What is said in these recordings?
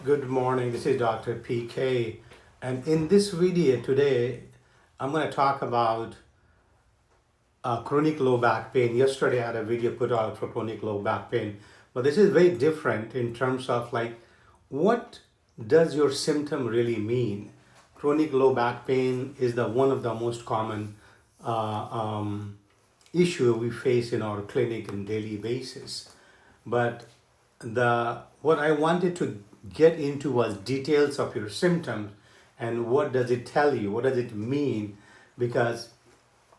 Good morning, this is Dr. PK, and in this video today, I'm going to talk about chronic low back pain. Yesterday I had a video put out for chronic low back pain, but this is very different in terms of like, what does your symptom really mean? Chronic low back pain is one of the most common uh, um, issue we face in our clinic on daily basis. But what I wanted to get into was details of your symptoms and what does it tell you, what does it mean, because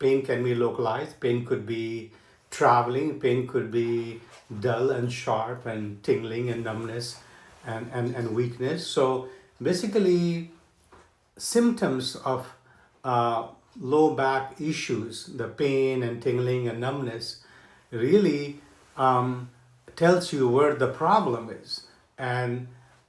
pain can be localized, pain could be traveling, pain could be dull and sharp and tingling and numbness and weakness. So basically symptoms of low back issues, the pain and tingling and numbness, really tells you where the problem is and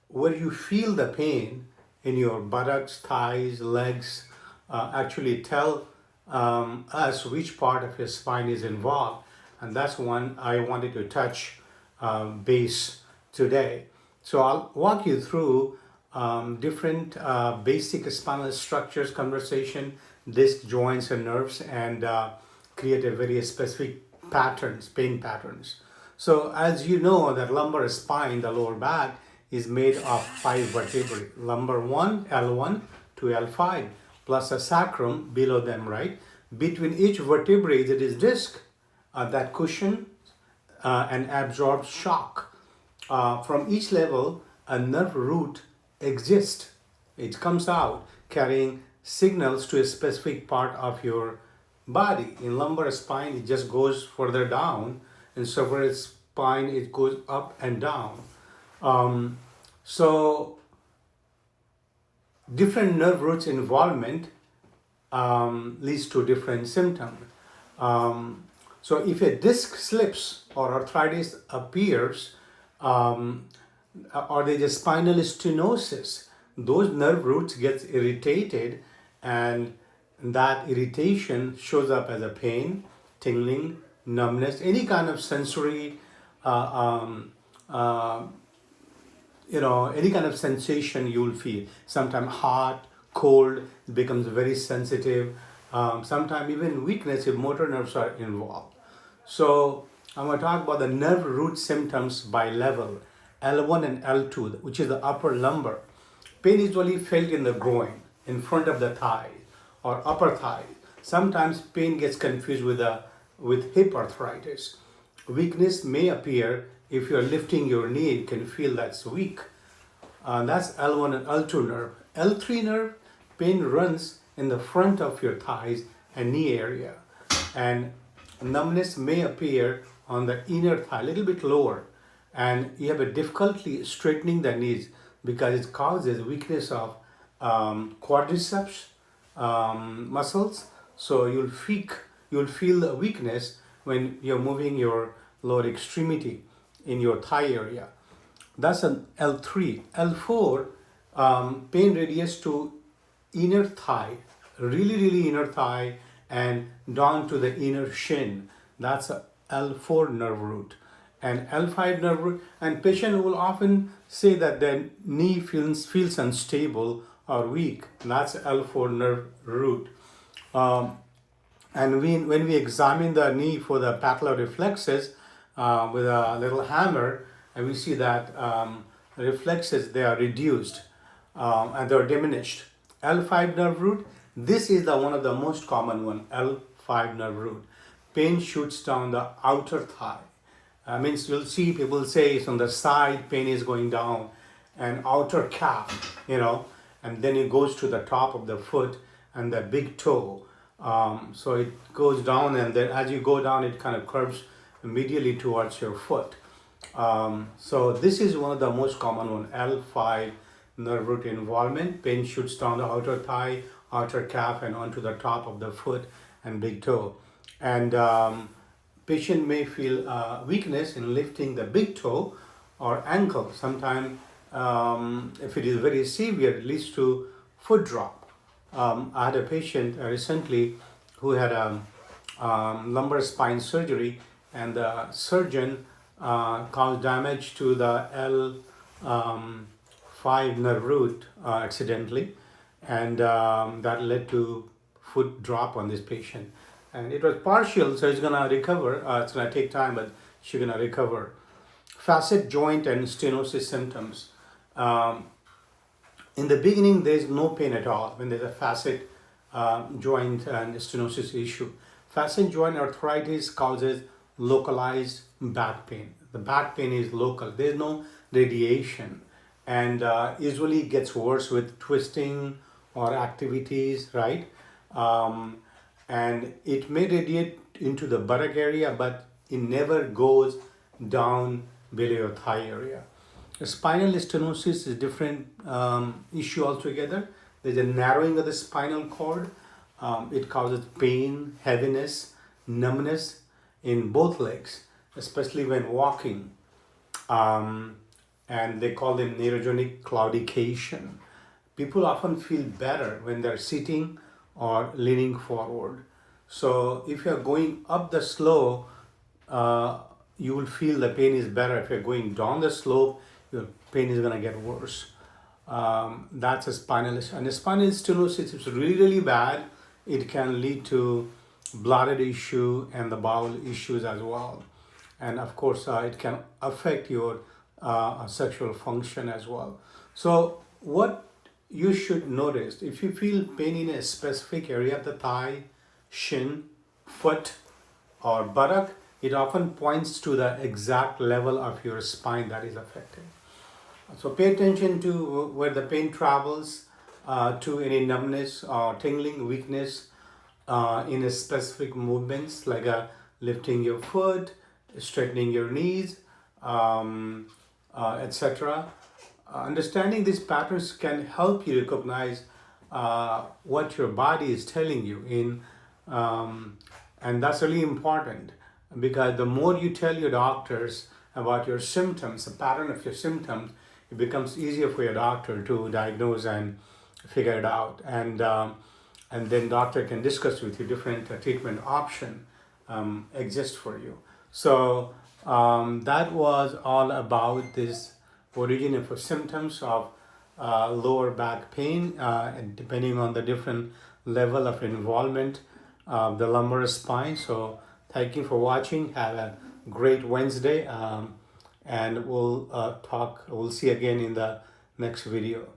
where you feel the pain in your buttocks, thighs, legs. Actually tell us which part of your spine is involved, and that's one I wanted to touch base today. So I'll walk you through different basic spinal structures conversation, disc joints and nerves, and create a very specific patterns, pain patterns. So as you know, that lumbar spine, the lower back, is made of 5 vertebrae, lumbar 1, L1 to L5, plus a sacrum below them, right? Between each vertebrae, there is disc that cushion and absorbs shock. From each level, a nerve root exists. It comes out carrying signals to a specific part of your body. In lumbar spine, it just goes further down. In cervical spine, it goes up and down. So different nerve roots involvement leads to different symptoms. So if a disc slips or arthritis appears, or there's a spinal stenosis, those nerve roots get irritated, and that irritation shows up as a pain, tingling, numbness, any kind of sensory any kind of sensation you'll feel. Sometimes hot, cold, it becomes very sensitive. Sometimes even weakness if motor nerves are involved. So I'm going to talk about the nerve root symptoms by level, L1 and L2, which is the upper lumbar. Pain is usually felt in the groin, in front of the thigh, or upper thigh. Sometimes pain gets confused with hip arthritis. Weakness may appear if you're lifting your knee, you can feel that's weak. That's L1 and L2 nerve. L3 nerve, pain runs in the front of your thighs and knee area. And numbness may appear on the inner thigh, a little bit lower. And you have a difficulty straightening the knees because it causes weakness of quadriceps muscles. So you'll feel the weakness when you're moving your lower extremity in your thigh area. That's an L3. L4, pain radiates to inner thigh, really inner thigh, and down to the inner shin. That's a L4 nerve root. And L5 nerve root, and patient will often say that their knee feels unstable or weak. That's L4 nerve root. And when we examine the knee for the patellar reflexes with a little hammer, and we see that reflexes, they are reduced and they're diminished. L5 nerve root, this is one of the most common one, L5 nerve root. Pain shoots down the outer thigh. Means you'll see people say it's on the side, pain is going down, and outer calf, and then it goes to the top of the foot and the big toe. So it goes down, and then as you go down, it kind of curves immediately towards your foot. So this is one of the most common one, L5 nerve root involvement. Pain shoots down the outer thigh, outer calf, and onto the top of the foot and big toe. And patient may feel weakness in lifting the big toe or ankle. Sometimes if it is very severe, it leads to foot drop. I had a patient recently who had a lumbar spine surgery, and the surgeon caused damage to the 5 nerve root accidentally, and that led to foot drop on this patient. And it was partial, so it's gonna recover. It's gonna take time, but she's gonna recover. Facet joint and stenosis symptoms. Um, in the beginning, there's no pain at all when there's a facet joint and stenosis issue. Facet joint arthritis causes localized back pain. The back pain is local. There's no radiation, and usually gets worse with twisting or activities, right? Um, and it may radiate into the buttock area, but it never goes down below your thigh area. Spinal stenosis is a different issue altogether. There's a narrowing of the spinal cord. It causes pain, heaviness, numbness in both legs, especially when walking. And they call them neurogenic claudication. People often feel better when they're sitting or leaning forward. So if you're going up the slope, you will feel the pain is better. If you're going down the slope, your pain is gonna get worse. That's a spinal issue. And a spinal stenosis is really, really bad. It can lead to bladder issue and the bowel issues as well. And of course, it can affect your sexual function as well. So what you should notice, if you feel pain in a specific area of the thigh, shin, foot, or buttock, it often points to the exact level of your spine that is affected. So pay attention to where the pain travels, to any numbness or tingling, weakness in a specific movements, like lifting your foot, straightening your knees, etc. Understanding these patterns can help you recognize what your body is telling you and that's really important, because the more you tell your doctors about your symptoms, the pattern of your symptoms, it becomes easier for your doctor to diagnose and figure it out. And then doctor can discuss with you different treatment option exist for you. So that was all about this origin of symptoms of lower back pain, and depending on the different level of involvement of the lumbar spine. So thank you for watching. Have a great Wednesday, and we'll see again in the next video.